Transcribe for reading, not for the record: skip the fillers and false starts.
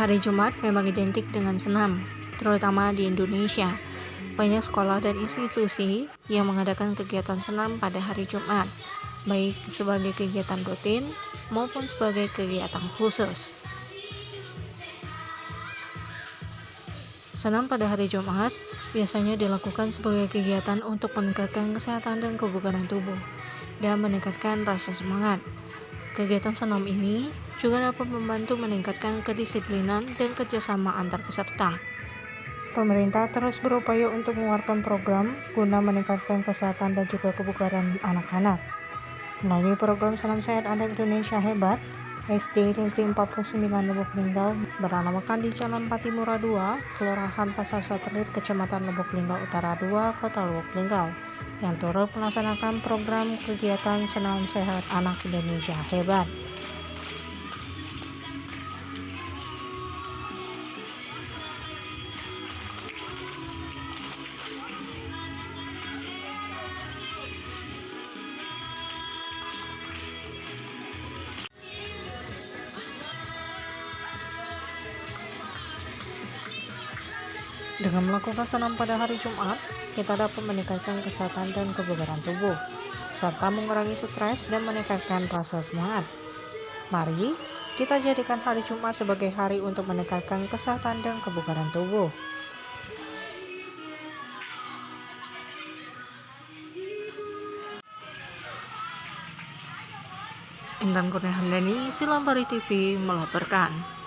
Hari Jumat memang identik dengan senam, terutama di Indonesia. Banyak sekolah dan institusi yang mengadakan kegiatan senam pada hari Jumat, baik sebagai kegiatan rutin maupun sebagai kegiatan khusus. Senam pada hari Jumat biasanya dilakukan sebagai kegiatan untuk meningkatkan kesehatan dan kebugaran tubuh dan meningkatkan rasa semangat. Kegiatan senam ini juga dapat membantu meningkatkan kedisiplinan dan kerjasama antar peserta. Pemerintah terus berupaya untuk mengeluarkan program guna meningkatkan kesehatan dan juga kebugaran anak-anak. Melalui program Senam Sehat Anak Indonesia Hebat, SD Negeri 49 Lubuk Linggau beralamatkan di Jalan Patimura 2, Kelurahan Pasar Satelit, Kecamatan Lubuk Linggau Utara 2, Kota Lubuk Linggau, yang turut melaksanakan program kegiatan Senam Sehat Anak Indonesia Hebat. Dengan melakukan senam pada hari Jumat, kita dapat meningkatkan kesehatan dan kebugaran tubuh, serta mengurangi stres dan meningkatkan rasa semangat. Mari kita jadikan hari Jumat sebagai hari untuk meningkatkan kesehatan dan kebugaran tubuh. Intan Kurniahandani, Silambari TV melaporkan.